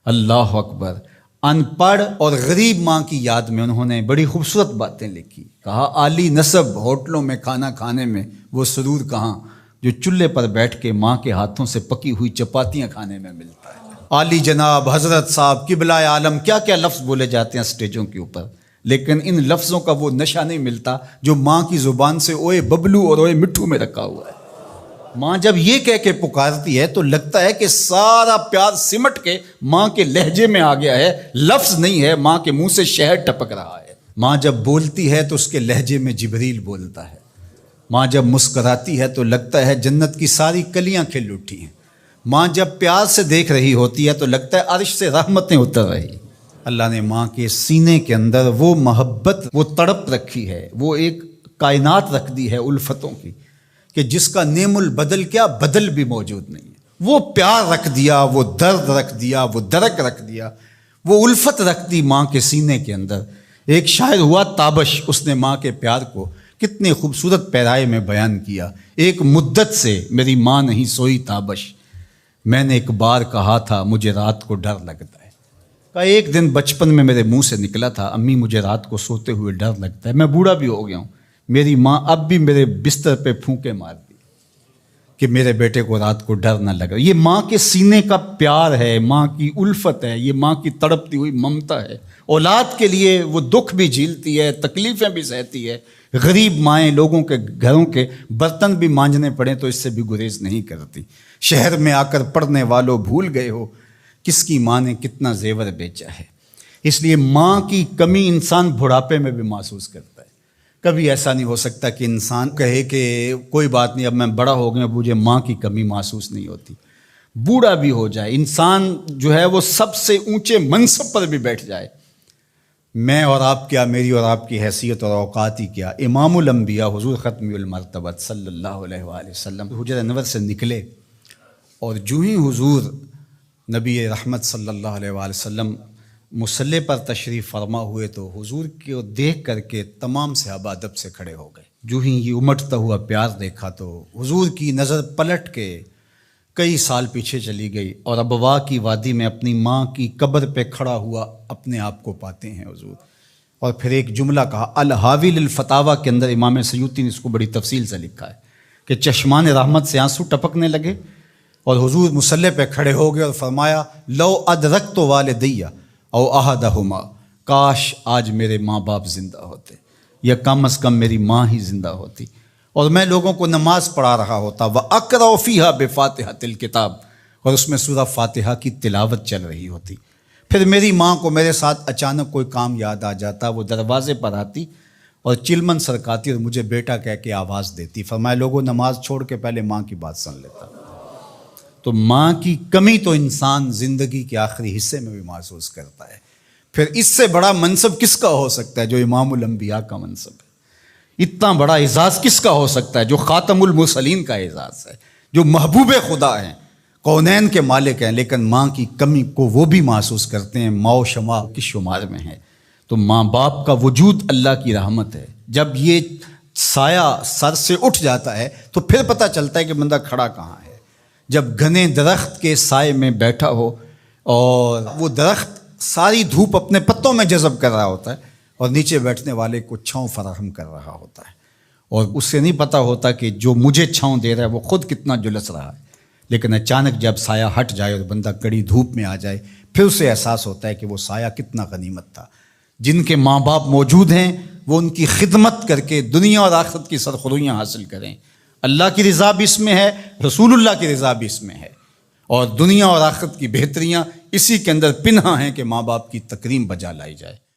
اللہ اکبر۔ ان پڑھ اور غریب ماں کی یاد میں انہوں نے بڑی خوبصورت باتیں لکھی۔ کہا عالی نسب ہوٹلوں میں کھانا کھانے میں وہ سرور کہاں جو چولہے پر بیٹھ کے ماں کے ہاتھوں سے پکی ہوئی چپاتیاں کھانے میں ملتا ہے۔ عالی جناب، حضرت صاحب، قبلہ عالم، کیا کیا لفظ بولے جاتے ہیں اسٹیجوں کے اوپر، لیکن ان لفظوں کا وہ نشہ نہیں ملتا جو ماں کی زبان سے اوئے ببلو اور اوئے مٹھو میں رکھا ہوا ہے۔ ماں جب یہ کہہ کے پکارتی ہے تو لگتا ہے کہ سارا پیار سمٹ کے ماں کے لہجے میں آ گیا ہے، لفظ نہیں ہے، ماں کے منہ سے شہد ٹپک رہا ہے۔ ماں جب بولتی ہے تو اس کے لہجے میں جبریل بولتا ہے۔ ماں جب مسکراتی ہے تو لگتا ہے جنت کی ساری کلیاں کھل اٹھی ہیں۔ ماں جب پیار سے دیکھ رہی ہوتی ہے تو لگتا ہے عرش سے رحمتیں اتر رہی۔ اللہ نے ماں کے سینے کے اندر وہ محبت، وہ تڑپ رکھی ہے، وہ ایک کائنات رکھ دی ہے الفتوں کی، کہ جس کا نعم البدل کیا بدل بھی موجود نہیں ہے۔ وہ پیار رکھ دیا، وہ درد رکھ دیا، وہ درک رکھ دیا، وہ الفت رکھ دی ماں کے سینے کے اندر۔ ایک شاعر ہوا تابش، اس نے ماں کے پیار کو کتنے خوبصورت پیرائے میں بیان کیا۔ ایک مدت سے میری ماں نہیں سوئی تابش، میں نے ایک بار کہا تھا مجھے رات کو ڈر لگتا ہے۔ کہا ایک دن بچپن میں میرے منہ سے نکلا تھا امی مجھے رات کو سوتے ہوئے ڈر لگتا ہے۔ میں بوڑھا بھی ہو گیا ہوں، میری ماں اب بھی میرے بستر پہ پھونکے مارتی کہ میرے بیٹے کو رات کو ڈر نہ لگا۔ یہ ماں کے سینے کا پیار ہے، ماں کی الفت ہے، یہ ماں کی تڑپتی ہوئی ممتا ہے۔ اولاد کے لیے وہ دکھ بھی جھیلتی ہے، تکلیفیں بھی سہتی ہے۔ غریب مائیں لوگوں کے گھروں کے برتن بھی مانجنے پڑیں تو اس سے بھی گریز نہیں کرتی۔ شہر میں آ کر پڑھنے والوں بھول گئے ہو کس کی ماں نے کتنا زیور بیچا ہے۔ اس لیے ماں کی کمی انسان بڑھاپے میں بھی محسوس کرتا ہے۔ کبھی ایسا نہیں ہو سکتا کہ انسان کہے کہ کوئی بات نہیں اب میں بڑا ہو گیا، مجھے ماں کی کمی محسوس نہیں ہوتی۔ بوڑھا بھی ہو جائے انسان جو ہے وہ سب سے اونچے منصب پر بھی بیٹھ جائے، میں اور آپ کیا، میری اور آپ کی حیثیت اور اوقات ہی کیا۔ امام الانبیاء حضور ختم المرتبت صلی اللہ علیہ وآلہ وسلم حجرہ انور سے نکلے اور جو ہی حضور نبی رحمت صلی اللہ علیہ وآلہ وسلم مصلی پر تشریف فرما ہوئے تو حضور کو دیکھ کر کے تمام صحابہ ادب سے کھڑے ہو گئے۔ جو ہی یہ امٹتا ہوا پیار دیکھا تو حضور کی نظر پلٹ کے کئی سال پیچھے چلی گئی اور ابوا کی وادی میں اپنی ماں کی قبر پہ کھڑا ہوا اپنے آپ کو پاتے ہیں حضور۔ اور پھر ایک جملہ کہا، الحاوی للفتاویٰ کے اندر امام سیوطی نے اس کو بڑی تفصیل سے لکھا ہے کہ چشمان رحمت سے آنسو ٹپکنے لگے اور حضور مصلی پہ کھڑے ہو گئے اور فرمایا لو ادرکت والدیہ او احدہما، کاش آج میرے ماں باپ زندہ ہوتے یا کم از کم میری ماں ہی زندہ ہوتی اور میں لوگوں کو نماز پڑھا رہا ہوتا، وَأَقْرَأُ فِيهَا بِفَاتِحَةِ الْكِتَابِ، اور اس میں سورہ فاتحہ کی تلاوت چل رہی ہوتی۔ پھر میری ماں کو میرے ساتھ اچانک کوئی کام یاد آ جاتا، وہ دروازے پر آتی اور چلمن سرکاتی اور مجھے بیٹا کہہ کے آواز دیتی۔ فرمایا لوگوں نماز چھوڑ کے پہلے ماں کی بات سن لیتا۔ تو ماں کی کمی تو انسان زندگی کے آخری حصے میں بھی محسوس کرتا ہے۔ پھر اس سے بڑا منصب کس کا ہو سکتا ہے جو امام الانبیاء کا منصب ہے؟ اتنا بڑا اعزاز کس کا ہو سکتا ہے جو خاتم المرسلین کا اعزاز ہے، جو محبوب خدا ہیں، کونین کے مالک ہیں، لیکن ماں کی کمی کو وہ بھی محسوس کرتے ہیں۔ ماں و شمع کس شمار میں ہے؟ تو ماں باپ کا وجود اللہ کی رحمت ہے۔ جب یہ سایہ سر سے اٹھ جاتا ہے تو پھر پتہ چلتا ہے کہ بندہ کھڑا کہاں ہے۔ جب گھنے درخت کے سائے میں بیٹھا ہو اور وہ درخت ساری دھوپ اپنے پتوں میں جذب کر رہا ہوتا ہے اور نیچے بیٹھنے والے کو چھاؤں فراہم کر رہا ہوتا ہے، اور اس سے نہیں پتہ ہوتا کہ جو مجھے چھاؤں دے رہا ہے وہ خود کتنا جلس رہا ہے، لیکن اچانک جب سایہ ہٹ جائے اور بندہ کڑی دھوپ میں آ جائے پھر اسے احساس ہوتا ہے کہ وہ سایہ کتنا غنیمت تھا۔ جن کے ماں باپ موجود ہیں وہ ان کی خدمت کر کے دنیا اور آخرت کی سرخرویاں حاصل کریں۔ اللہ کی رضا بھی اس میں ہے، رسول اللہ کی رضا بھی اس میں ہے، اور دنیا اور آخرت کی بہتریاں اسی کے اندر پنہاں ہیں کہ ماں باپ کی تکریم بجا لائی جائے۔